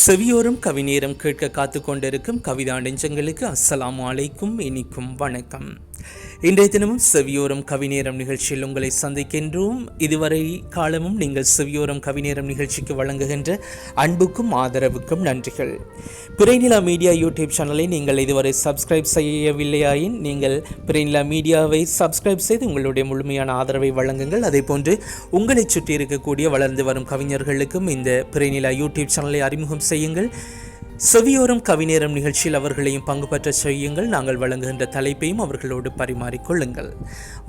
செவியோரம் கவிநேரம் கேட்க காத்து கொண்டிருக்கும் கவிதா நெஞ்சங்களுக்கு அஸ்ஸலாமு அலைக்கும் இனிக்கும் வணக்கம். இன்றைய தினமும் செவியோரம் கவிநேரம் நிகழ்ச்சியில் உங்களை சந்திக்கின்றோம். இதுவரை காலமும் நீங்கள் செவியோரம் கவிநேரம் நிகழ்ச்சிக்கு வழங்குகின்ற அன்புக்கும் ஆதரவுக்கும் நன்றிகள். பிறைநிலா மீடியா யூடியூப் சேனலை நீங்கள் இதுவரை சப்ஸ்கிரைப் செய்யவில்லையாயின் நீங்கள் பிறைநிலா மீடியாவை சப்ஸ்கிரைப் செய்து உங்களுடைய முழுமையான ஆதரவை வழங்குங்கள். அதே போன்று உங்களை சுற்றி இருக்கக்கூடிய வளர்ந்து வரும் கவிஞர்களுக்கும் இந்த பிறைநிலா யூடியூப் சேனலை அறிமுகம் செய்யுங்கள். செவியோரம் கவிநேரம் நிகழ்ச்சியில் அவர்களையும் பங்கு பெற்ற செய்யுங்கள். நாங்கள் வழங்குகின்ற தலைப்பையும் அவர்களோடு பரிமாறிக்கொள்ளுங்கள்.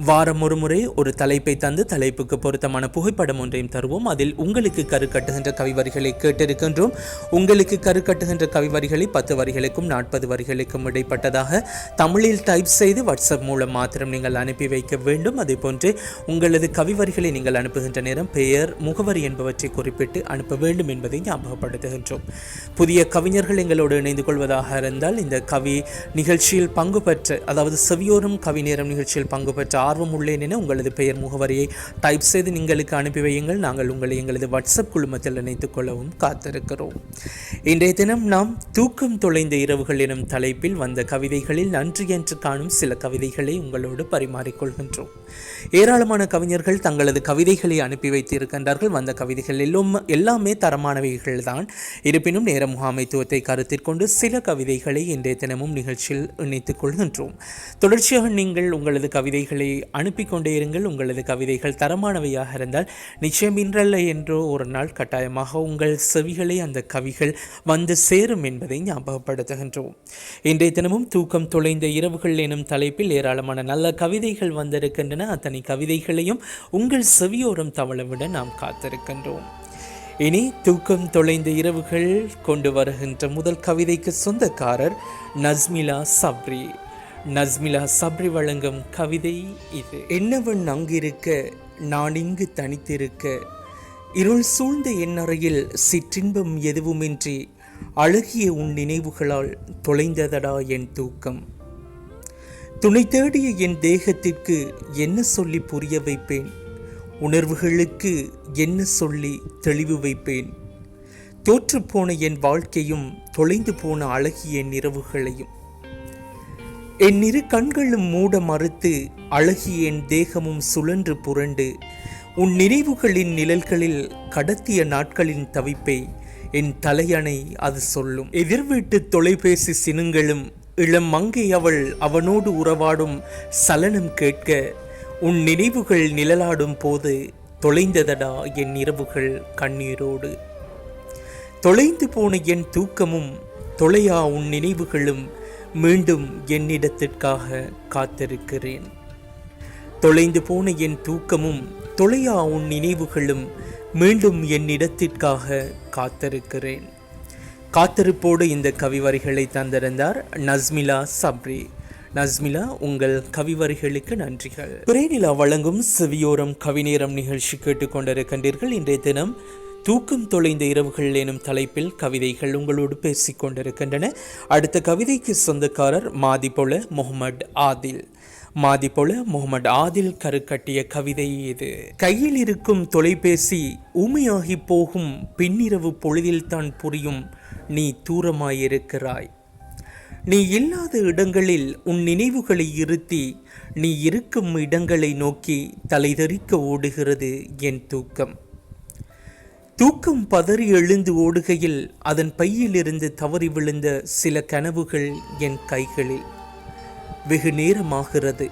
வாரம் ஒரு முறை ஒரு தலைப்பை தந்து தலைப்புக்கு பொருத்தமான புகைப்படம் ஒன்றையும் தருவோம். அதில் உங்களுக்கு கருக்கட்டுகின்ற கவிவரிகளை கேட்டிருக்கின்றோம். உங்களுக்கு கருக்கட்டுகின்ற கவிவரிகளை 10 வரிகளுக்கும் 40 வரிகளுக்கும் இடைப்பட்டதாக தமிழில் டைப் செய்து வாட்ஸ்அப் மூலம் மாத்திரம் நீங்கள் அனுப்பி வைக்க வேண்டும். அதே போன்று உங்களது கவிவரிகளை நீங்கள் அனுப்புகின்ற நேரம் பெயர், முகவரி என்பவற்றை குறிப்பிட்டு அனுப்ப வேண்டும் என்பதை ஞாபகப்படுத்துகின்றோம். புதிய கவிஞர்கள் எங்களோடு இணைந்து கொள்வதாக இருந்தால் இந்த கவி நிகழ்ச்சியில் பங்கு பெற்ற, அதாவது செவியோரம் கவிநேரம் நிகழ்ச்சியில் பங்கு பெற்ற ஆர்வம் உள்ளேன் என உங்களது பெயர், முகவரியை டைப் செய்து நீங்களுக்கு அனுப்பி வையுங்கள். நாங்கள் உங்களை எங்களது வாட்ஸ்அப் குழுமத்தில் இணைத்துக் கொள்ளவும் காத்திருக்கிறோம். இன்றைய தினம் நாம் தூக்கம் தொலைந்த இரவுகள் எனும் தலைப்பில் வந்த கவிதைகளில் நன்றி என்று காணும் சில கவிதைகளை உங்களோடு பரிமாறிக்கொள்கின்றோம். ஏராளமான கவிஞர்கள் தங்களது கவிதைகளை அனுப்பி வைத்திருக்கின்றார்கள். வந்த கவிதைகள் எல்லாமே தரமானவைகள் தான். இருப்பினும் நேர முகாமைத்துவத்தை கருத்தில் கொண்டு சில கவிதைகளை இன்றைய தினமும் நிகழ்ச்சியில் இணைத்துக் கொள்கின்றோம். தொடர்ச்சியாக நீங்கள் உங்களது கவிதைகளை அனுப்பி கொண்டே இருங்கள். உங்களது கவிதைகள் தரமானவையாக இருந்தால் நிச்சயம் இன்றல்ல என்றோ ஒரு நாள் கட்டாயமாக உங்கள் செவிகளை அந்த கவிகள் வந்து சேரும் என்பதை ஞாபகப்படுத்துகின்றோம். இன்றைய தினமும் தூக்கம் தொலைந்த இரவுகள் எனும் தலைப்பில் ஏராளமான நல்ல கவிதைகள் வந்திருக்கின்றன. அத்தனை கவிதைகளையும் உங்கள் செவியோரம் தவளவிட நாம் காத்திருக்கின்றோம். இனி தூக்கம் தொலைந்த இரவுகள் கொண்டு வருகின்ற முதல் கவிதைக்கு சொந்தக்காரர் நஸ்மிலா சப்ரி. நஸ்மிலா சப்ரி வழங்கும் கவிதை இது. என்னவன் அங்கிருக்க நான் இங்கு தனித்திருக்க, இருள் சூழ்ந்த என் அறையில் சிற்றின்பம் எதுவுமின்றி அழகிய உன் நினைவுகளால் தொலைந்ததடா என் தூக்கம். துணை தேடிய என் தேகத்திற்கு என்ன சொல்லி புரிய வைப்பேன், உணர்வுகளுக்கு என்ன சொல்லி தெளிவு வைப்பேன். தோற்றுப்போன என் வாழ்க்கையும் தொலைந்து போன அழகிய நிறவுகளையும் என் இரு கண்களும் மூட மறுத்து அழகிய என் தேகமும் சுழன்று புரண்டு உன் நினைவுகளின் நிழல்களில் கடத்திய நாட்களின் தவிப்பை என் தலையணை அது சொல்லும். எதிர்வீட்டு தொலைபேசி சினுங்களும் இளம் மங்கை அவள் அவனோடு உறவாடும் சலனம் கேட்க உன் நினைவுகள் நிழலாடும் போது தொலைந்ததடா என் இரவுகள் கண்ணீரோடு. தொலைந்து போன என் தூக்கமும் தொலையா உன் நினைவுகளும் மீண்டும் என்னிடத்திற்காக காத்திருக்கிறேன். தொலைந்து போன என் தூக்கமும் தொலையா உன் நினைவுகளும் மீண்டும் என்னிடத்திற்காக காத்திருக்கிறேன். காத்திருப்போடு இந்த கவிவரிகளை தந்திருந்தார் நஸ்மிலா சப்ரி. நஸ்மிலா, உங்கள் கவிவரிகளுக்கு நன்றிகள். பிறைநிலா வழங்கும் செவியோரம் கவிநேரம் நிகழ்ச்சி கேட்டுக்கொண்டிருக்கின்றீர்கள். இன்றைய தினம் தூக்கம் தொலைந்த இரவுகள் எனும் தலைப்பில் கவிதைகள் உங்களோடு பேசிக் கொண்டிருக்கின்றன. அடுத்த கவிதைக்கு சொந்தக்காரர் மாதிபொல முகமது ஆதில். மாதிபொல முகமது ஆதில் கருக்கட்டிய கவிதை இது. கையில் இருக்கும் தொலைபேசி ஊமையாகி போகும் பின்னிரவு பொழுதில் தான் புரியும் நீ தூரமாயிருக்கிறாய். நீ இல்லாத இடங்களில் உன் நினைவுகளை இருத்தி நீ இருக்கும் இடங்களை நோக்கி தலைதறிக்க ஓடுகிறது என் தூக்கம். தூக்கம் பதறி எழுந்து ஓடுகையில் அதன் பையிலிருந்து தவறி விழுந்த சில கனவுகள் என் கைகளில். வெகு நேரமாகிறது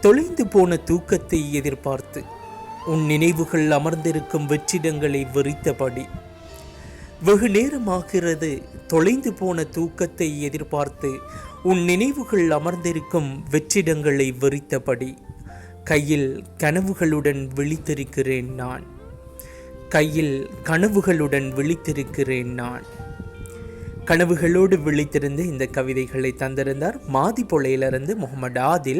தொலைந்து போன தூக்கத்தை எதிர்பார்த்து உன் நினைவுகள் அமர்ந்திருக்கும் வெற்றிடங்களை வெறித்தபடி. வெகு நேரமாகிறது தொலைந்து போன தூக்கத்தை எதிர்பார்த்து உன் நினைவுகள் அமர்ந்திருக்கும் வெற்றிடங்களை வெறித்தபடி. கையில் கனவுகளுடன் விழித்திருக்கிறேன் நான். கையில் கனவுகளுடன் விழித்திருக்கிறேன் நான். கனவுகளோடு விழித்திருந்து இந்த கவிதைகளை தந்திருந்தார் மாதிப்பொலையிலிருந்து முகமது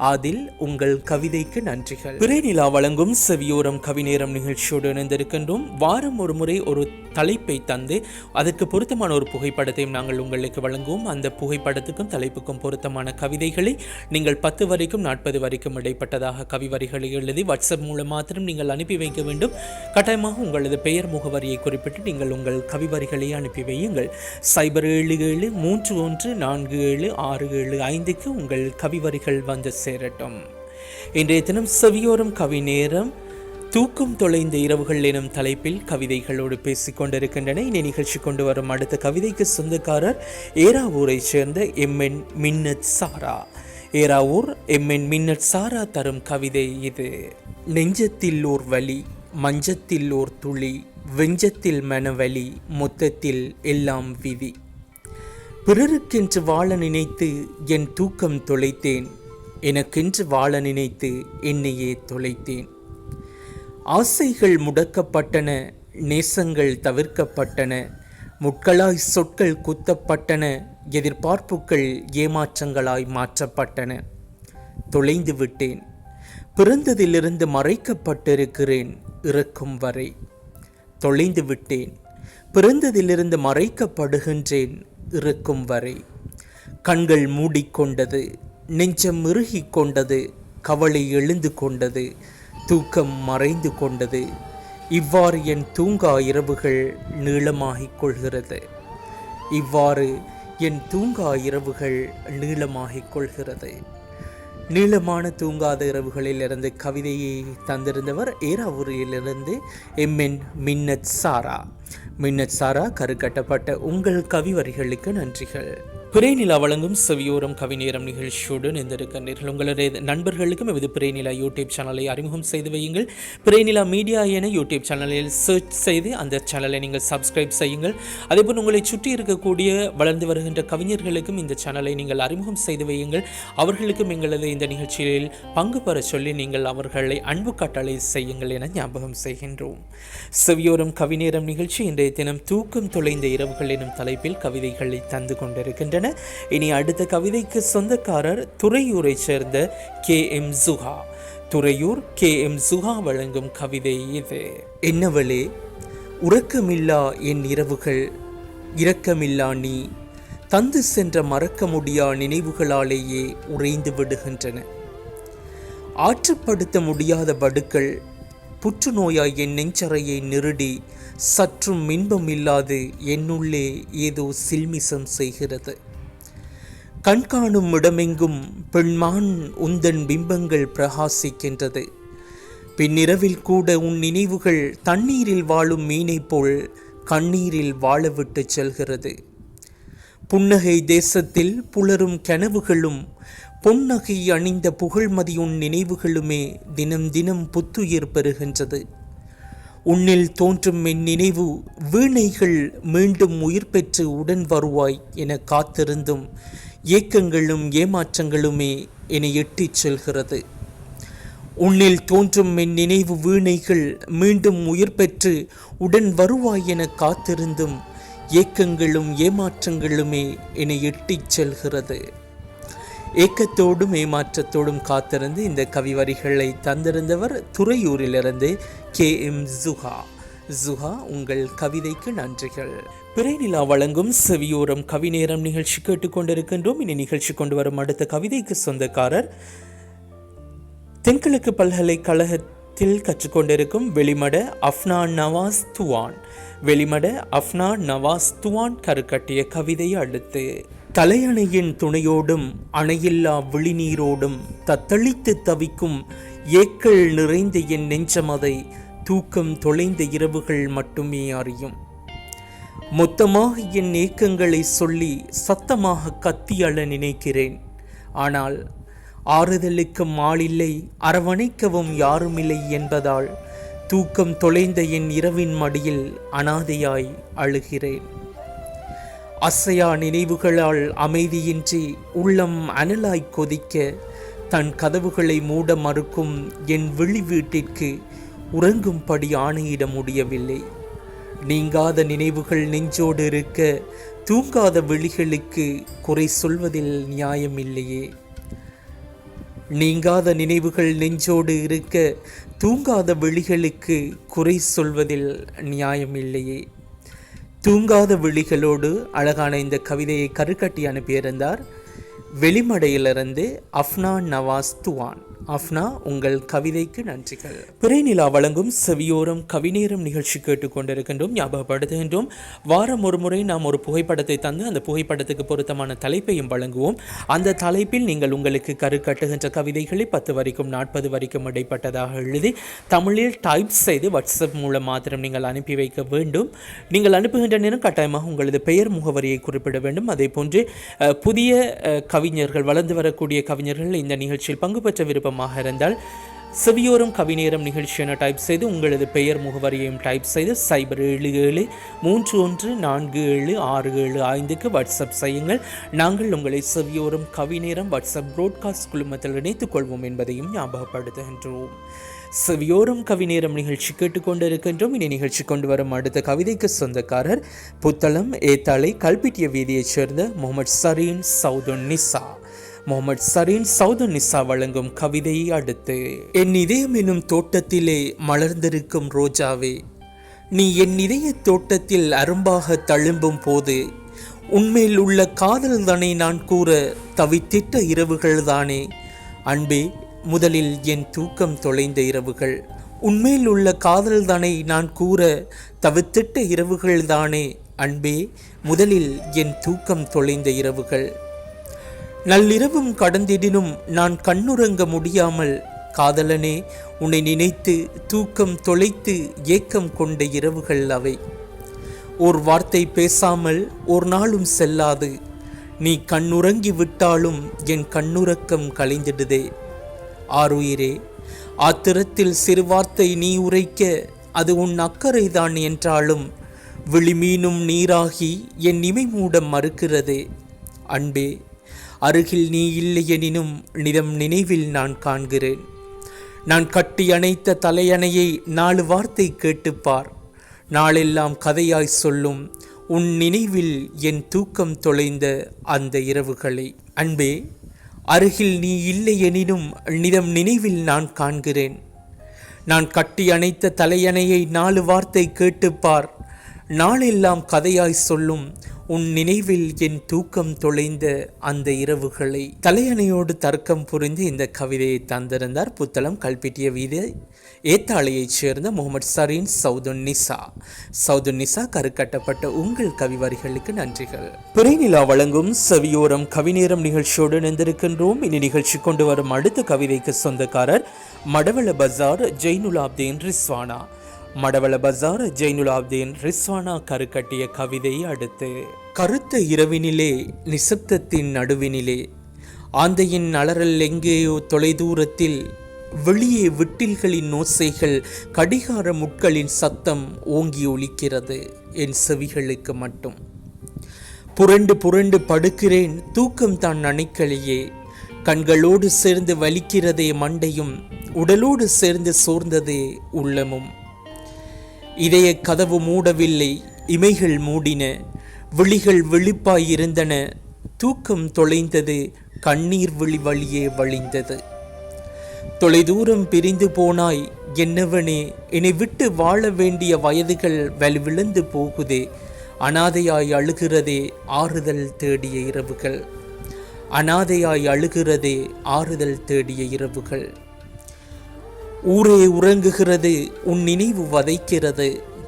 ஆதில் உங்கள் கவிதைக்கு நன்றிகள். பிறைநிலா வழங்கும் செவியோரம் கவிநேரம் நிகழ்ச்சியோடு இணைந்திருக்கின்றோம். வாரம் ஒரு முறை ஒரு தலைப்பை தந்து அதற்கு பொருத்தமான ஒரு புகைப்படத்தையும் நாங்கள் உங்களுக்கு வழங்குவோம். அந்த புகைப்படத்துக்கும் தலைப்புக்கும் பொருத்தமான கவிதைகளை நீங்கள் 10 வரைக்கும் 40 வரைக்கும் இடைப்பட்டதாக கவிவரிகளை எழுதி வாட்ஸ்அப் மூலம் மாத்திரம் நீங்கள் அனுப்பி வைக்க வேண்டும். கட்டாயமாக உங்களது பெயர் முகவரியை குறிப்பிட்டு நீங்கள் உங்கள் கவிவரிகளை அனுப்பி வையுங்கள். 0777314765 உங்கள் கவிவரிகள் வந்து சேரட்டும். இன்றைய தினம் செவியோரம் கவி நேரம் தூக்கம் தொலைந்த இரவுகள் எனும் தலைப்பில் கவிதைகளோடு பேசிக் கொண்டிருக்கின்றன. இனி நிகழ்ச்சி கொண்டு வரும் அடுத்த கவிதைக்கு சொந்தக்காரர் ஏராவூரை சேர்ந்த MN மின்னத் சாரா. ஏராவூர் MN மின்னத் சாரா தரும் கவிதை இது. நெஞ்சத்தில் ஓர் வலி, மஞ்சத்தில் ஓர் துளி, வெஞ்சத்தில் மனவலி, மொத்தத்தில் எல்லாம் விதி. பிறருக்கென்று வாழ நினைத்து என் தூக்கம் தொலைத்தேன், எனக்கென்று வாழ நினைத்து என்னையே தொலைத்தேன். ஆசைகள் முடக்கப்பட்டன, நேசங்கள் தவிர்க்கப்பட்டன, முட்களாய் சொற்கள் குத்தப்பட்டன, எதிர்பார்ப்புகள் ஏமாற்றங்களாய் மாற்றப்பட்டன. தொலைந்து விட்டேன், பிறந்ததிலிருந்து மறைக்கப்பட்டிருக்கிறேன் இறக்கும் வரை. தொலைந்து விட்டேன், பிறந்ததிலிருந்து மறைக்கப்படுகின்றேன் இறக்கும் வரை. கண்கள் மூடிக்கொண்டது, நெஞ்சம் இறுகிக் கொண்டது, கவலை எழுந்து கொண்டது, தூக்கம் மறைந்து கொண்டது. இவ்வாறு என் தூங்கா இரவுகள் நீளமாகிக் கொள்கிறது. இவ்வாறு என் தூங்கா இரவுகள் நீளமாகிக் கொள்கிறது. நீளமான தூங்காத இரவுகளிலிருந்து கவிதையை தந்திருந்தவர் ஏராவூரிலிருந்து MN மின்னத் சாரா. மின்னத் சாரா, கருக்கட்டப்பட்ட உங்கள் கவிவரிகளுக்கு நன்றிகள். பிறைநிலா வழங்கும் செவியோரம் கவிநேரம் நிகழ்ச்சியோடு இணைந்திருக்கின்றீர்கள். உங்களுடைய நண்பர்களுக்கும் இது பிறைநிலா யூடியூப் சேனலை அறிமுகம் செய்து வையுங்கள். பிறைநிலா மீடியா என யூடியூப் சேனலில் சர்ச் செய்து அந்த சேனலை நீங்கள் சப்ஸ்கிரைப் செய்யுங்கள். அதேபோல் உங்களை சுற்றி இருக்கக்கூடிய வளர்ந்து வருகின்ற கவிஞர்களுக்கும் இந்த சேனலை நீங்கள் அறிமுகம் செய்து வையுங்கள். அவர்களுக்கும் எங்களது இந்த நிகழ்ச்சியில் பங்கு பெற சொல்லி நீங்கள் அவர்களை அன்பு கட்டளை செய்யுங்கள் என ஞாபகம் செய்கின்றோம். செவியோரம் கவிநேரம் நிகழ்ச்சி இன்றைய தினம் தூக்கம் தொலைந்த இரவுகள் எனும் தலைப்பில் கவிதைகளை தந்து கொண்டிருக்கின்றன. இனி அடுத்த கவிதைக்கு சொந்தக்காரர் துறையூரை சேர்ந்த KM சுஹா. துறையூர் KM சுஹா வழங்கும் கவிதை இது. என்னவளே, உறக்கமில்லா என் இரவுகள், இரக்கமில்லா நீ தந்து சென்ற மறக்க முடியா நினைவுகளாலேயே உறைந்து விடுகின்றன. ஆற்றுப்படுத்த முடியாத படுக்கள் புற்றுநோயாய் என் நெஞ்சறையை நெருடி சற்றும் இன்பம் இல்லாது என்னுள்ளே ஏதோ சில்மிசம் செய்கிறது. கண்காணும் இடமெங்கும் பெண்மான் உந்தன் பிம்பங்கள் பிரகாசிக்கின்றது. பின்னிரவில் கூட உன் நினைவுகள் தண்ணீரில் வாழும் மீனை போல் கண்ணீரில் வாழவிட்டு செல்கிறது. புன்னகை தேசத்தில் புலரும் கனவுகளும் பொன்னகை அணிந்த புகழ்மதி உன் நினைவுகளுமே தினம் தினம் புத்துயிர் பெறுகின்றது. உன்னில் தோன்றும் என் நினைவு வீணைகள் மீண்டும் உயிர் பெற்று உடன் வருவாய் என காத்திருந்தும் ஏக்கங்களும் ஏமாற்றங்களுமே என்னை எட்டிச் செல்கிறது. உன்னில் தோன்றும் என் நினைவு வீணைகள் மீண்டும் உயிர் பெற்று உடன் வருவாய் என காத்திருந்தும் ஏக்கங்களும் ஏமாற்றங்களுமே என்னை எட்டிச் செல்கிறது. ஏக்கத்தோடும் ஏமாற்றத்தோடும் காத்திருந்து இந்த கவிவரிகளை தந்திருந்தவர் துறையூரிலிருந்து KM சுஹா. சுஹா, உங்கள் கவிதைக்கு நன்றிகள். பிறைநிலா வழங்கும் செவியோரம் கவிநேரம் நிகழ்ச்சி கேட்டுக்கொண்டிருக்கின்றோம். இனி நிகழ்ச்சி கொண்டு வரும் அடுத்த கவிதைக்கு சொந்தக்காரர் தென்கிழக்கு பல்கலைக்கழகத்தில் கற்றுக்கொண்டிருக்கும் வெளிமட அஃப்னா நவாஸ் துவான். வெளிமட அஃப்னா நவாஸ் துவான் கருக்கட்டிய கவிதை அடுத்து. தலையணையின் துணையோடும் அணையில்லா விழிநீரோடும் தத்தளித்து தவிக்கும் ஏக்கள் நிறைந்த என் நெஞ்சமதை தூக்கம் தொலைந்த இரவுகள் மட்டுமே அறியும். மொத்தமாக என் ஏக்கங்களை சொல்லி சத்தமாக கத்தி அழ நினைக்கிறேன். ஆனால் ஆறுதலுக்கும் ஆளில்லை, அரவணைக்கவும் யாருமில்லை என்பதால் தூக்கம் தொலைந்த என் இரவின் மடியில் அனாதையாய் அழுகிறேன். அசையா நினைவுகளால் அமைதியின்றி உள்ளம் அனலாய் கொதிக்க தன் கதவுகளை மூட மறுக்கும் என் விழி வீட்டிற்கு உறங்கும்படி ஆணையிட முடியவில்லை. நீங்காத நினைவுகள் நெஞ்சோடு இருக்க தூங்காத விழிகளுக்கு குறை சொல்வதில் நியாயமில்லையே. நீங்காத நினைவுகள் நெஞ்சோடு இருக்க தூங்காத விழிகளுக்கு குறை சொல்வதில் நியாயமில்லையே. தூங்காத விழிகளோடு அழகான இந்த கவிதையை கருக்கட்டி அனுப்பியிருந்தார் வெளிமடையிலிருந்து அஃப்னா நவாஸ் துவான். அஃப்னா, உங்கள் கவிதைக்கு நன்றிகள். பிறைநிலா வழங்கும் செவியோரம் கவிநேரம் நிகழ்ச்சி கேட்டுக்கொண்டிருக்கின்றோம். ஞாபகப்படுத்துகின்றோம், வாரம் ஒரு முறை நாம் ஒரு புகைப்படத்தை தந்து அந்த புகைப்படத்துக்கு பொருத்தமான தலைப்பையும் வழங்குவோம். அந்த தலைப்பில் நீங்கள் உங்களுக்கு கருக்கட்டுகின்ற கவிதைகளை 10 வரைக்கும் 40 வரைக்கும் இடைப்பட்டதாக எழுதி தமிழில் டைப் செய்து வாட்ஸ்அப் மூலம் மாத்திரம் நீங்கள் அனுப்பி வைக்க வேண்டும். நீங்கள் அனுப்புகின்ற நேரம் கட்டாயமாக உங்களது பெயர் முகவரியை குறிப்பிட வேண்டும். அதே போன்று புதிய கவிஞர்கள், வளர்ந்து வரக்கூடிய கவிஞர்கள் இந்த நிகழ்ச்சியில் பங்கு பெற்ற விருப்பமாக இருந்தால் செவியோரம் கவிநேரம் நிகழ்ச்சி என டைப் செய்து உங்களது பெயர் முகவரியையும் டைப் செய்து 077-3147-6765 வாட்ஸ்அப் செய்யுங்கள். நாங்கள் உங்களை செவியோரம் கவிநேரம் வாட்ஸ்அப் புரோட்காஸ்ட் குழுமத்தில் இணைத்துக் கொள்வோம் என்பதையும் ஞாபகப்படுத்துகின்றோம். செவியோரம் கவிநேரம் நிகழ்ச்சி கேட்டுக்கொண்டிருக்கின்றோம். இனி நிகழ்ச்சி கொண்டு வரும் அடுத்த கவிதைக்கு சொந்தக்காரர் புத்தளம் ஏத்தாளை கல்பிட்டிய வீதியைச் சேர்ந்த முகமது சரீன் சவுதுன் நிசா. முகமது சரீன் சவுதுன் நிசா வழங்கும் கவிதையை அடுத்து. என் இதயம் எனும் தோட்டத்திலே மலர்ந்திருக்கும் ரோஜாவே, நீ என் இதய தோட்டத்தில் அரும்பாக தழும்பும் போது உன்மேல் உள்ள காதல் தானே நான் கூற தவித்திட்ட இரவுகள் தானே அன்பே, முதலில் என் தூக்கம் தொலைந்த இரவுகள். உன்மேல் உள்ள காதல் தானே நான் கூற தவித்திட்ட இரவுகள் தானே அன்பே, முதலில் என் தூக்கம் தொலைந்த இரவுகள். நள்ளிரவும் கடந்திடினும் நான் கண்ணுறங்க முடியாமல் காதலனே உன்னை நினைத்து தூக்கம் தொலைத்து ஏக்கம் கொண்ட இரவுகள் அவை. ஓர் வார்த்தை பேசாமல் ஒரு நாளும் செல்லாது, நீ கண்ணுறங்கி விட்டாலும் என் கண்ணுறக்கம் கலைந்திடுதே. ஆருயிரே, ஆத்திரத்தில் சிறு வார்த்தை நீ உரைக்க அது உன் அக்கறைதான் என்றாலும் விழிமீனும் நீராகி என் இமை மூட மறுக்கிறதே. அன்பே, அருகில் நீ இல்லையெனினும் நிதம் நினைவில் நான் காண்கிறேன். நான் கட்டி அணைத்த தலையணையை 4 வார்த்தை கேட்டுப்பார், நாளெல்லாம் கதையாய் சொல்லும் உன் நினைவில் என் தூக்கம் தொலைந்த அந்த இரவுகளை. அன்பே, அருகில் நீ இல்லையெனினும் நிதம் நினைவில் நான் காண்கிறேன். நான் கட்டி அணைத்த தலையணையை 4 வார்த்தை கேட்டுப்பார், நாளெல்லாம் கதையாய் சொல்லும் உன் நினைவில் என் தூக்கம் தொலைந்த அந்த இரவுகளை. தலையணையோடு தர்க்கம் புரிந்து இந்த கவிதையை தந்திருந்தார் புத்தளம் கல்பிட்டிய வீதி ஏத்தாளையைச் சேர்ந்த முகமது சரீன் சவுதுன் நிசா. சவுதுன் நிசா, கருக்கட்டப்பட்ட உங்கள் கவிவரிகளுக்கு நன்றிகள். பிறைநிலா வழங்கும் செவியோரம் கவிநேரம் நிகழ்ச்சியோடு இணைந்திருக்கின்றோம். இனி நிகழ்ச்சி கொண்டு வரும் அடுத்த கவிதைக்கு சொந்தக்காரர் மடவள பஜார் ஜெயினுலாப்தீன் ரிஸ்வானா. மடவள பஜார் ஜெயினுலாப்தீன் ரிஸ்வானா கருக்கட்டிய கவிதையை அடுத்து. கருத்த இரவினிலே நிசப்தத்தின் நடுவினிலே ஆந்தையின் அலறல் எங்கேயோ தொலைதூரத்தில் வெளியே விட்டில்களின் ஓசைகள் கடிகார முட்களின் சத்தம் ஓங்கி ஒலிக்கிறது என் செவிகளுக்கு மட்டும். புரண்டு புரண்டு படுக்கிறேன் தூக்கம் தான் அணைக்கலையே, கண்களோடு சேர்ந்து வலிக்கிறதே மண்டையும் உடலோடு சேர்ந்து சோர்ந்ததே உள்ளமும். இதய கதவு மூடவில்லை, இமைகள் மூடின, விழிகள் விழிப்பாயிருந்தன, தூக்கம் தொலைந்தது, கண்ணீர் விழி வழியே வழிந்தது. தொலைதூரம் பிரிந்து போனாய் என்னவனே, என்னை விட்டு வாழ வேண்டிய வயதுகள் வலுவிழந்து போகுதே, அனாதையாய் அழுகிறதே ஆறுதல் தேடிய இரவுகள். அனாதையாய் அழுகிறதே ஆறுதல் தேடிய இரவுகள். ஊரே உறங்குகிறது உன் நினைவு வதைக்கிறது,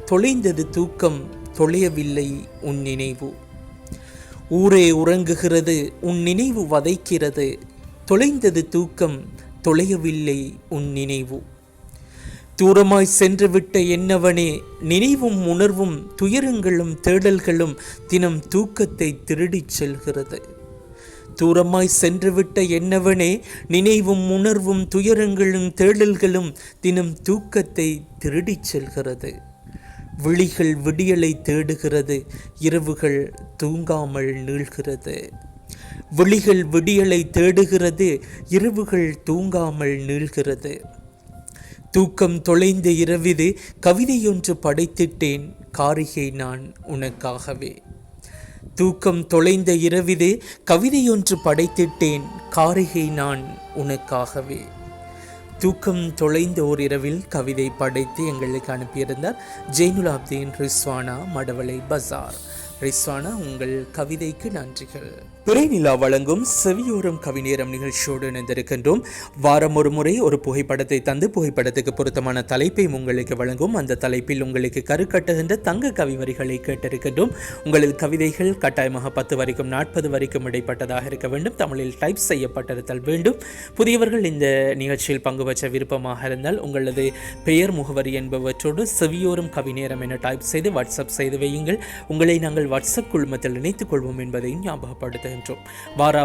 தொலைந்தது தூக்கம் தொலையவில்லை உன் நினைவு. ஊரே உறங்குகிறது உன் நினைவு வதைக்கிறது, தொலைந்தது தூக்கம் தொலையவில்லை உன் நினைவு. தூரமாய் சென்றுவிட்ட என்னவனே, நினைவும் உணர்வும் துயரங்களும் தேடல்களும் தினம் தூக்கத்தை திருடிச் செல்கிறது. தூரமாய் சென்றுவிட்ட என்னவனே, நினைவும் உணர்வும் துயரங்களும் தேடல்களும் தினம் தூக்கத்தை திருடிச் செல்கிறது. விழிகள் விடியலை தேடுகிறது, இரவுகள் தூங்காமல் நீள்கிறது. விழிகள் விடியலை தேடுகிறது, இரவுகள் தூங்காமல் நீள்கிறது. தூக்கம் தொலைந்த இரவிது கவிதையொன்று படைத்திட்டேன், காரிகை நான் உனக்காகவே. தூக்கம் தொலைந்த இரவிதே கவிதையொன்று படைத்திட்டேன் காரிகை நான் உனக்காகவே. தூக்கம் தொலைந்த ஓர் இரவில் கவிதை படைத்து எங்களுக்கு அனுப்பியிருந்தார் ஜெயினுலாப்தீன் ரிஸ்வானா, மடவளை பஜார். ரிஸ்வானா, உங்கள் கவிதைக்கு நன்றிகள். பிறைநிலா வழங்கும் செவியோரம் கவிநேரம் நிகழ்ச்சியோடு இணைந்திருக்கின்றோம். வாரம் ஒரு முறை ஒரு புகைப்படத்தை தந்து புகைப்படத்துக்கு பொருத்தமான தலைப்பை உங்களுக்கு வழங்கும். அந்த தலைப்பில் உங்களுக்கு கருக்கட்டுகின்ற தங்க கவி வரிகளை கேட்டிருக்கின்றோம். உங்களது கவிதைகள் கட்டாயமாக 10 வரைக்கும் 40 வரைக்கும் இடைப்பட்டதாக இருக்க வேண்டும். தமிழில் டைப் செய்யப்பட்டிருத்தல் வேண்டும். புதியவர்கள் இந்த நிகழ்ச்சியில் பங்கு பெற்ற விருப்பமாக இருந்தால் உங்களது பெயர், முகவரி என்பவற்றோடு செவியோரம் கவிநேரம் என டைப் செய்து வாட்ஸ்அப் செய்து வையுங்கள். உங்களை நாங்கள் வாட்ஸ்அப் குழுமத்தில் இணைத்துக் கொள்வோம் என்பதை ஞாபகப்படுத்த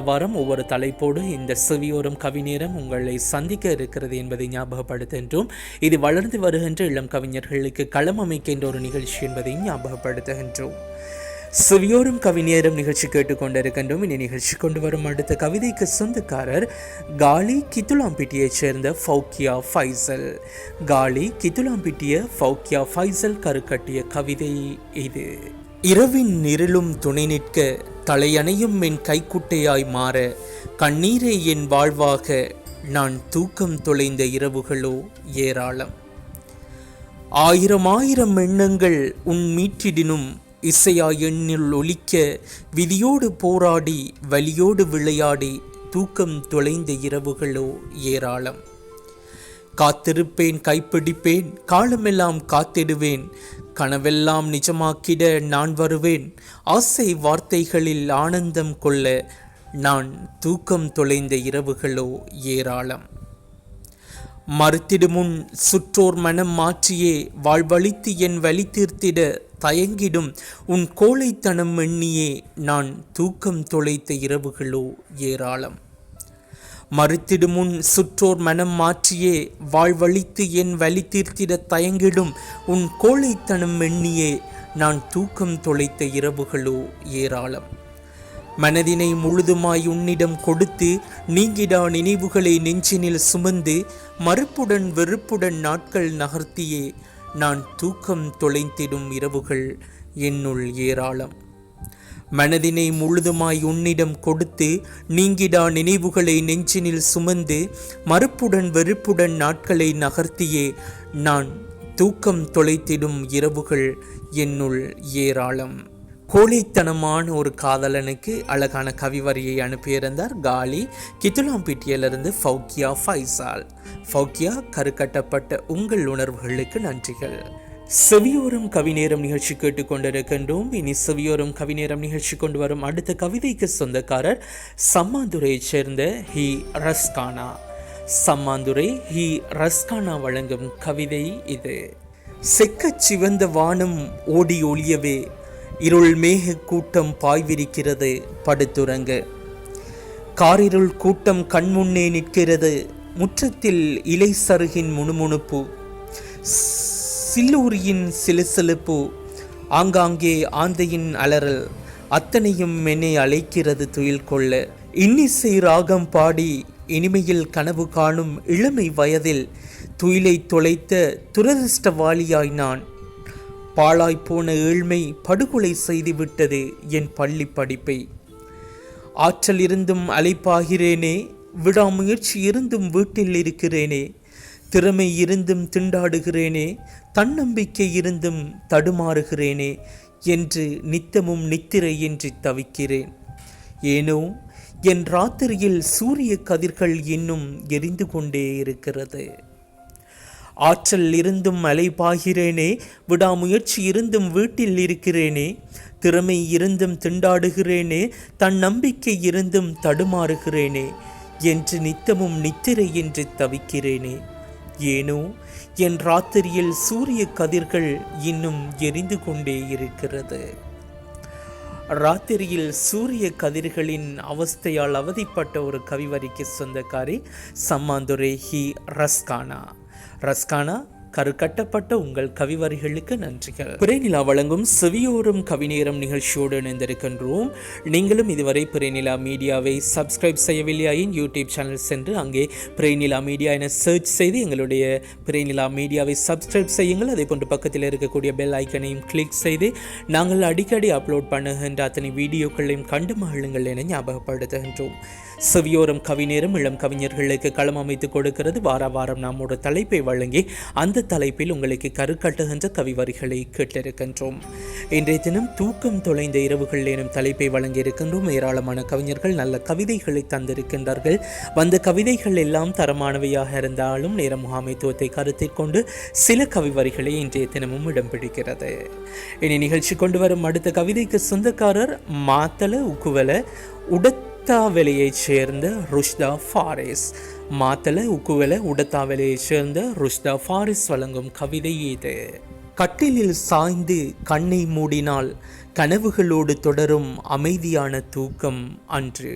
வாரம் ஒவ்வொரு தலைப்போடு இந்த செவியோரம் கவிநேரம் உங்களை சந்திக்க இருக்கிறது என்பதை ஞாபகப்படுத்துகின்றோம். இது வளர்ந்து வருகின்ற இளம் கவிஞர்களுக்கு களம் அமைக்கின்ற ஒரு நிகழ்ச்சி என்பதை ஞாபகப்படுத்துகின்றோம். செவியோரம் கவிநேரம் நிகழ்ச்சி கேட்டுக்கொண்டிருக்கின்றோம். இனி நிகழ்ச்சி கொண்டு வரும் அடுத்த கவிதைக்கு சொந்தக்காரர் காலி கித்துலாம்பிட்டியைச் சேர்ந்த ஃபௌக்கியா ஃபைசல். காலி கித்துலாம்பிட்டிய ஃபௌக்கியா ஃபைசல் கருக்கட்டிய கவிதை இது. இரவின் இருளும் துணை நிற்க, தலையணையும் என் கைக்குட்டையாய் மாற, கண்ணீரை என் வாழ்வாக, நான் தூக்கம் தொலைந்த இரவுகளோ ஏராளம். ஆயிரம் எண்ணங்கள் உன் மீற்றிடினும் இசையாய் எண்ணில் ஒலிக்க, விதியோடு போராடி வலியோடு விளையாடி தூக்கம் தொலைந்த இரவுகளோ ஏராளம். காத்திருப்பேன், கைப்பிடிப்பேன், காலமெல்லாம் காத்திடுவேன், கனவெல்லாம் நிஜமாக்கிட நான் வருவேன், ஆசை வார்த்தைகளில் ஆனந்தம் கொள்ள, நான் தூக்கம் தொலைந்த இரவுகளோ ஏராளம். மறுத்திடுமுன் சுற்றோர் மனம் மாற்றியே வாழ்வழித்து என் வழி தீர்த்திட தயங்கிடும் உன் கோழைத்தனம் எண்ணியே நான் தூக்கம் தொலைத்த இரவுகளோ ஏராளம். மறுத்திடுமுன் சுற்றோர் மனம் மாற்றியே வாழ்வழித்து என் வழி தீர்த்திட தயங்கிடும் உன் கோழைத்தனம் எண்ணியே நான் தூக்கம் தொலைத்த இரவுகளோ ஏராளம். மனதினை முழுதுமாய் உன்னிடம் கொடுத்து நீங்கிடா நினைவுகளை நெஞ்சினில் சுமந்து மறுப்புடன் வெறுப்புடன் நாட்கள் நகர்த்தியே நான் தூக்கம் தொலைத்திடும் இரவுகள் என்னுள் ஏராளம். மனதினை முழுதுமாய் உன்னிடம் கொடுத்து நீங்கிடா நினைவுகளை நெஞ்சினில் சுமந்து மறுப்புடன் வெறுப்புடன் நாட்களை நகர்த்தியே நான் தூக்கம் தொலைத்திடும் இரவுகள் என்னுள் ஏராளம். கோழைத்தனமான ஒரு காதலனுக்கு அழகான கவிவரியை அனுப்பியிருந்தார் காலி கித்துலாம்பிட்டியிலிருந்து ஃபௌக்கியா ஃபைசால். ஃபௌக்கியா, கருக்கட்டப்பட்ட உங்கள் உணர்வுகளுக்கு நன்றிகள். செவியோரம் கவிநேரம் நிகழ்ச்சி கேட்டுக்கொண்டிருக்கின்றோம். இனி செவியோரம் கவிநேரம் நிகழ்ச்சி கொண்டு வரும் அடுத்த கவிதைக்கு சொந்தக்காரர் சம்மாந்துரையைச் சேர்ந்த ஹி ரஸ்கானா. சம்மாந்துரை ஹி ரஸ்கானா வழங்கும் கவிதை இது. செக்கச் சிவந்த வானம் ஓடி ஒளியவே, இருள் மேக கூட்டம் பாய்விரிக்கிறது படுத்துறங்க. காரிருள் கூட்டம் கண்முன்னே நிற்கிறது, முற்றத்தில் இலை சருகின் முணுமுணுப்பு, சில்லூரியின் சிலுசிலுப்பு, ஆங்காங்கே ஆந்தையின் அலறல், அத்தனையும் என்னை அழைக்கிறது துயில் கொள்ள. இன்னிசை ராகம் பாடி இனிமையில் கனவு காணும் இளமை வயதில் துயிலை தொலைத்த துரதிர்ஷ்டவாளியாய் நான். பாழாய்ப்போன ஏழ்மை படுகொலை செய்துவிட்டது என் பள்ளி படிப்பை. ஆற்றல் இருந்தும் அலைப்பாகிறேனே, விடாமுயற்சி இருந்தும் வீட்டில் இருக்கிறேனே, திறமை இருந்தும் திண்டாடுகிறேனே, தன்னம்பிக்கை இருந்தும் தடுமாறுகிறேனே என்று நித்தமும் நித்திரையின்றி தவிக்கிறேன். ஏனோ என் ராத்திரியில் சூரிய கதிர்கள் இன்னும் எரிந்து கொண்டே இருக்கிறது. ஆற்றல் இருந்தும் அலைபாகிறேனே, விடாமுயற்சி இருந்தும் வீட்டில் இருக்கிறேனே, திறமை இருந்தும் திண்டாடுகிறேனே, தன்னம்பிக்கை இருந்தும் தடுமாறுகிறேனே என்று நித்தமும் நித்திரையின்றி தவிக்கிறேனே. ஏனோ என் ராத்திரியில் சூரிய கதிர்கள் இன்னும் எரிந்து கொண்டே இருக்கிறது. ராத்திரியில் சூரிய கதிர்களின் அவஸ்தையால் அவதிப்பட்ட ஒரு கவிவரிக்கு சொந்தக்காரி சம்மாந்துரை ஹி ரஸ்கானா. ரஸ்கானா, கருக்கட்டப்பட்ட உங்கள் கவிவரிகளுக்கு நன்றிகள். பிறைநிலா வழங்கும் செவியோரம் கவிநேரம் நிகழ்ச்சியோடு இணைந்திருக்கின்றோம். நீங்களும் இதுவரை பிறைநிலா மீடியாவை சப்ஸ்கிரைப் செய்யவில்லையாயின் யூடியூப் சேனல் சென்று அங்கே பிறைநிலா மீடியா என சர்ச் செய்து எங்களுடைய பிறைநிலா மீடியாவை சப்ஸ்கிரைப் செய்யுங்கள். அதே போன்று பக்கத்தில் இருக்கக்கூடிய பெல் ஐக்கனையும் கிளிக் செய்து நாங்கள் அடிக்கடி அப்லோட் பண்ணுகின்ற அத்தனை வீடியோக்களையும் கண்டு மகிழுங்கள் என ஞாபகப்படுத்துகின்றோம். செவியோரம் கவிநேரம் இளம் கவிஞர்களுக்கு களம் அமைத்து கொடுக்கிறது. வார வாரம் நாம் ஒரு தலைப்பை வழங்கி அந்த தலைப்பில் உங்களுக்கு கருக்கட்டுகின்ற கவிவரிகளை கேட்டிருக்கின்றோம். இன்றைய தினம் தூக்கம் தொலைந்த இரவுகள் எனும் தலைப்பை வழங்கியிருக்கின்றோம். ஏராளமான கவிஞர்கள் நல்ல கவிதைகளை தந்திருக்கின்றார்கள். வந்த கவிதைகள் எல்லாம் தரமானவையாக இருந்தாலும் நேர முகாமைத்துவத்தை கருத்தில் கொண்டு சில கவிவரிகளை இன்றைய தினமும் இடம் பிடிக்கிறது. இனி நிகழ்ச்சி கொண்டு வரும் அடுத்த கவிதைக்கு சொந்தக்காரர் மாத்தல உக்குவல உடத்தாவெளியைச் சேர்ந்த ருஷ்தா ஃபாரிஸ். மாத்தல உக்குவல உடத்தாவெளியைச் சேர்ந்த ருஷ்தா ஃபாரிஸ் வழங்கும் கவிதை இது. கட்டிலில் சாய்ந்து கண்ணை மூடினால் கனவுகளோடு தொடரும் அமைதியான தூக்கம் அன்று.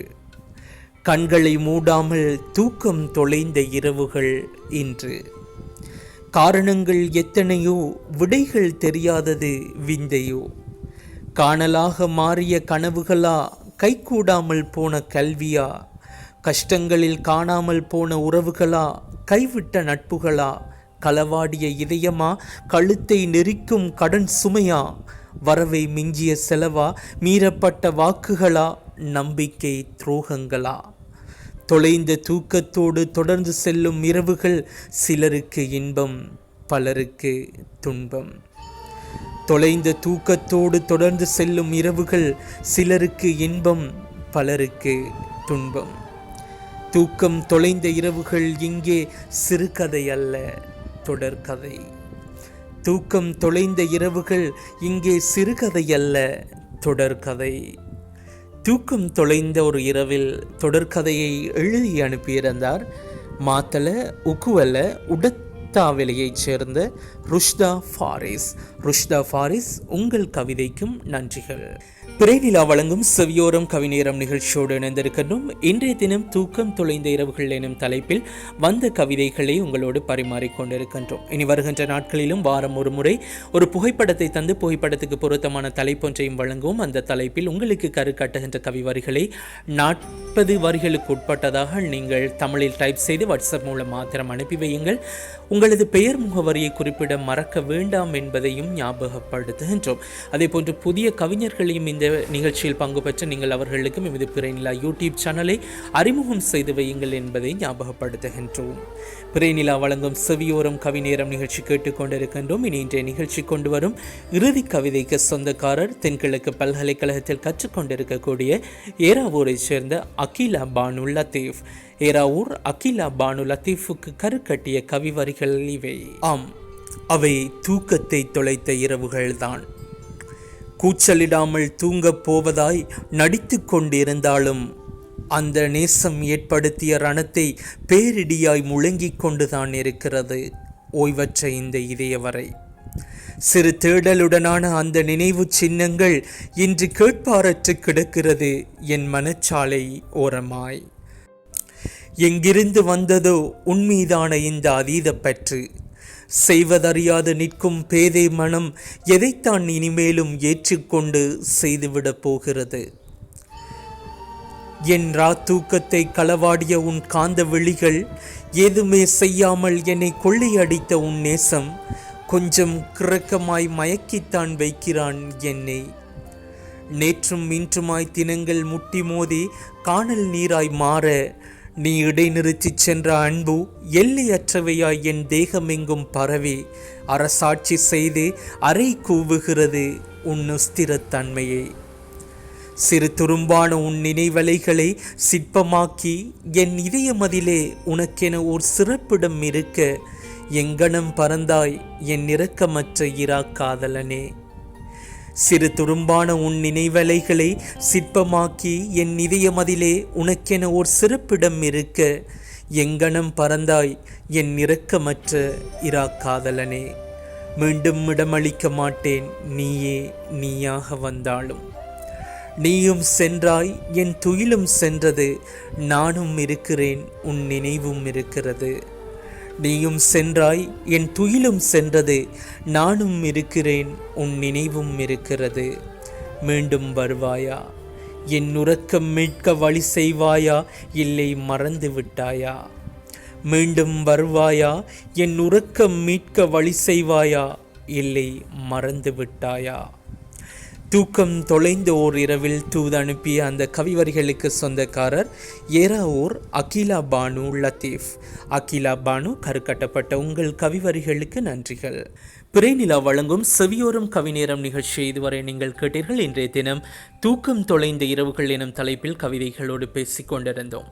கண்களை மூடாமல் தூக்கம் தொலைந்த இரவுகள் இன்று. காரணங்கள் எத்தனையோ, விடைகள் தெரியாதது விந்தையோ. காணலாக மாறிய கனவுகளா, கைகூடாமல் போன கல்வியா, கஷ்டங்களில் காணாமல் போன உறவுகளா, கைவிட்ட நட்புகளா, களவாடிய இதயமா, கழுத்தை நெரிக்கும் கடன் சுமையா, வரவை மிஞ்சிய செலவா, மீறப்பட்ட வாக்குகளா, நம்பிக்கை துரோகங்களா. தொலைந்த தூக்கத்தோடு தொடர்ந்து செல்லும் இரவுகள் சிலருக்கு இன்பம், பலருக்கு துன்பம். தொலைந்த தூக்கத்தோடு தொடர்ந்து செல்லும் இரவுகள் சிலருக்கு இன்பம், பலருக்கு துன்பம். தூக்கம் தொலைந்த இரவுகள் இங்கே சிறுகதை அல்ல, தொடர்கதை. தூக்கம் தொலைந்த இரவுகள் இங்கே சிறுகதை அல்ல, தொடர்கதை. தூக்கம் தொலைந்த ஒரு இரவில் தொடர்கதையை எழுதி அனுப்பியிருந்தார் மாத்தல உக்குவல உடத்தாவெளியைச் சேர்ந்த ருஷ்தா ஃபாரிஸ். ருஷ்தா ஃபாரிஸ், உங்கள் கவிதைக்கும் நன்றிகள். பிறைநிலா வழங்கும் செவியோரம் கவிநேரம் நிகழ்ச்சியோடு இணைந்திருக்கின்றோம். இன்றைய தினம் தூக்கம் தொலைந்த இரவுகள் எனும் தலைப்பில் வந்த கவிதைகளை உங்களோடு பரிமாறிக்கொண்டிருக்கின்றோம். இனி வருகின்ற நாட்களிலும் வாரம் ஒரு முறை ஒரு புகைப்படத்தை தந்து புகைப்படத்துக்கு பொருத்தமான தலைப்பொன்றையும் வழங்குவோம். அந்த தலைப்பில் உங்களுக்கு கருக்கட்டுகின்ற கவிவரிகளை 40 வரிகளுக்கு உட்பட்டதாக நீங்கள் தமிழில் டைப் செய்து வாட்ஸ்அப் மூலம் மாத்திரம் அனுப்பி வையுங்கள். உங்களது பெயர் முகவரியை குறிப்பிட மறக்க வேண்டாம் என்பதையும் ஞாபகப்படுத்துகின்றோம். அதே போன்று புதிய கவிஞர்களையும் இந்த நிகழ்ச்சியில் பங்கு பெற்ற நீங்கள் அவர்களுக்கும் எமது பிறைநிலா யூடியூப் சேனலை அறிமுகம் செய்து வையுங்கள் என்பதை ஞாபகப்படுத்துகின்றோம். பிறைநிலா வழங்கும் செவியோரம் கவிநேரம் நிகழ்ச்சி கேட்டுக்கொண்டிருக்கின்றோம். இனி இன்றைய நிகழ்ச்சி கொண்டு வரும் இறுதி கவிதைக்கு சொந்தக்காரர் தென்கிழக்கு பல்கலைக்கழகத்தில் கற்றுக்கொண்டிருக்கக்கூடிய ஏராவூரை சேர்ந்த அகிலா பானு லத்தீஃப். ஏராவூர் அகிலா பானு லத்தீஃபுக்கு கருக்கட்டிய கவிவரிகள் இவை. ஆம், அவை தூக்கத்தை தொலைத்த இரவுகள்தான். கூச்சலிடாமல் தூங்கப் போவதாய் நடித்து கொண்டிருந்தாலும் அந்த நேசம் ஏற்படுத்திய ரணத்தை பேரிடியாய் முழங்கிக் கொண்டுதான் இருக்கிறது ஓய்வற்ற இந்த இதயவரை. சிறு தேடலுடனான அந்த நினைவு சின்னங்கள் இன்று கேட்பாரற்று கிடக்கிறது என் மனச்சாலை ஓரமாய். எங்கிருந்து வந்ததோ உன்மீதான இந்த அதீத பற்று, செய்வதறியாது நிற்கும் பேதை மனம் எதைத்தான் இனிமேலும் ஏற்றுக்கொண்டு செய்துவிடப் போகிறது. என் தூக்கத்தை களவாடிய உன் காந்த விழிகள், ஏதுமே செய்யாமல் என்னை கொள்ளையடித்த உன் நேசம் கொஞ்சம் கிறக்கமாய் மயக்கித்தான் வைக்கிறான் என்னை. நேற்றும் இன்றுமாய் தினங்கள் முட்டி மோதி காணல் நீராய் மாற நீ இடைநிறுத்தி சென்ற அன்பு எல்லையற்றவையாய் என் தேகமெங்கும் பரவி அரசாட்சி செய்து அறை கூவுகிறது உன் ஸ்திரத்தன்மையை. சிறு துரும்பான உன் நினைவலைகளை சிற்பமாக்கி என் இதயமதிலே உனக்கென ஓர் சிறப்பிடம் இருக்க எங்கனம் பறந்தாய் என் இரக்கமற்ற இராக்காதலனே. சிறு துரும்பான உன் நினைவலைகளை சிற்பமாக்கி என் இதயமதிலே உனக்கென ஓர் சிறப்பிடம் இருக்க எங்கனம் பறந்தாய் என் இரக்கமற்ற இராக்காதலனே. மீண்டும் இடமளிக்க மாட்டேன் நீயே நீயாக வந்தாலும். நீயும் சென்றாய், என் துயிலும் சென்றது, நானும் இருக்கிறேன், உன் நினைவும் இருக்கிறது. நீயும் சென்றாய், என் துயிலும் சென்றது, நானும் இருக்கிறேன், உன் நினைவும் இருக்கிறது. மீண்டும் வருவாயா? என் உறக்கம் மீட்க வழி செய்வாயா, இல்லை மறந்து விட்டாயா? மீண்டும் வருவாயா? என் உறக்கம் மீட்க வழி செய்வாயா, இல்லை மறந்து விட்டாயா? தூக்கம் தொலைந்த ஓர் இரவில் தூது அனுப்பிய அந்த கவிவரிகளுக்கு சொந்தக்காரர் ஏறாவூர் அகிலா பானு லத்தீஃப். அகிலா பானு, கருக்கட்டப்பட்ட உங்கள் கவிவரிகளுக்கு நன்றிகள். பிறைநிலா வழங்கும் செவியோரம் கவிநேரம் நிகழ்ச்சியை இதுவரை நீங்கள் கேட்டீர்கள். இன்றைய தினம் தூக்கம் தொலைந்த இரவுகள் எனும் தலைப்பில் கவிதைகளோடு பேசிக் கொண்டிருந்தோம்.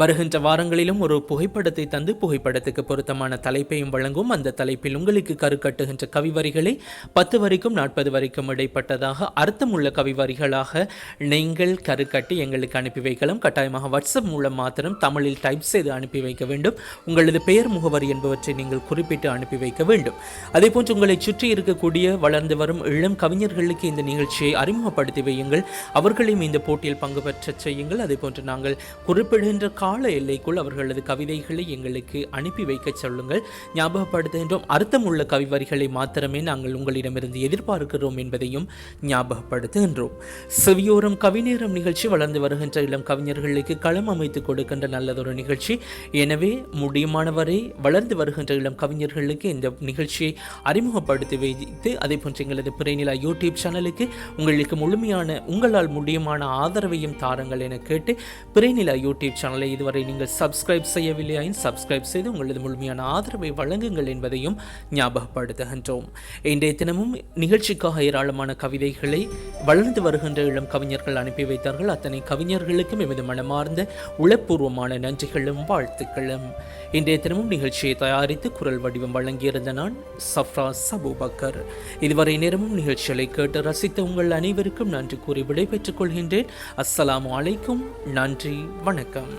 வருகின்ற வாரங்களிலும் ஒரு புகைப்படத்தை தந்து புகைப்படத்துக்கு பொருத்தமான தலைப்பையும் வழங்கும். அந்த தலைப்பில் உங்களுக்கு கருக்கட்டுகின்ற கவிவரிகளை 10 வரைக்கும் 40 வரைக்கும் இடைப்பட்டதாக அர்த்தமுள்ள கவிவரிகளாக நீங்கள் கருக்கட்டி எங்களுக்கு அனுப்பி வைக்கலாம். கட்டாயமாக வாட்ஸ்அப் மூலம் மாத்திரம் தமிழில் டைப் செய்து அனுப்பி வைக்க வேண்டும். உங்களது பெயர், முகவரி என்பவற்றை நீங்கள் குறிப்பிட்டு அனுப்பி வைக்க வேண்டும். அதே போன்று உங்களை சுற்றி இருக்கக்கூடிய வளர்ந்து வரும் இளம் கவிஞர்களுக்கு இந்த நிகழ்ச்சியை அறிமுகப்படுத்தி வையுங்கள். அவர்களையும் இந்த போட்டியில் பங்கு பெற்ற செய்யுங்கள். அதே போன்று நாங்கள் குறிப்பிடுகின்ற கால எல்லைக்குள் அவர்களது கவிதைகளை எங்களுக்கு அனுப்பி வைக்க சொல்லுங்கள். ஞாபகப்படுத்துகின்றோம், அர்த்தமுள்ள கவிவரிகளை மாத்திரமே நாங்கள் உங்களிடமிருந்து எதிர்பார்க்கிறோம் என்பதையும் ஞாபகப்படுத்துகின்றோம். செவியோரம் கவிநேரம் நிகழ்ச்சி வளர்ந்து வருகின்ற இளம் கவிஞர்களுக்கு களம் அமைத்து கொடுக்கின்ற நல்லதொரு நிகழ்ச்சி. எனவே முடியுமானவரை வளர்ந்து வருகின்ற இளம் கவிஞர்களுக்கு இந்த நிகழ்ச்சியை அறிமுகப்படுத்தி வைத்து அதே போன்று எங்களது பிறைநிலா யூடியூப் சேனலுக்கு உங்களால் முடியுமான ஆதரவையும் தாருங்கள் என கேட்டு, பிறைநிலா யூடியூப் சேனலை இதுவரை நீங்கள் சப்ஸ்கிரைப் செய்யவில்லையாயின் சப்ஸ்கிரைப் செய்து உங்களது முழுமையான ஆதரவை வழங்குங்கள் என்பதையும் ஞாபகப்படுத்துகின்றோம். இன்றைய தினமும் நிகழ்ச்சிக்காக ஏராளமான கவிதைகளை வளர்ந்து வருகின்ற இளம் கவிஞர்கள் அனுப்பி வைத்தார்கள். அத்தனை கவிஞர்களுக்கும் எமது மனமார்ந்த உளப்பூர்வமான நன்றிகளும் வாழ்த்துக்களும். இன்றைய தினமும் நிகழ்ச்சியை தயாரித்து குரல் வடிவம் வழங்கியிருந்த நான் சஃப்ராஸ் அபூபக்கர். இதுவரை நேரமும் நிகழ்ச்சிகளை கேட்டு ரசித்த உங்கள் அனைவருக்கும் நன்றி கூறி விடைபெற்றுக் கொள்கின்றேன். அஸ்ஸலாமு அலைக்கும். நன்றி, வணக்கம்.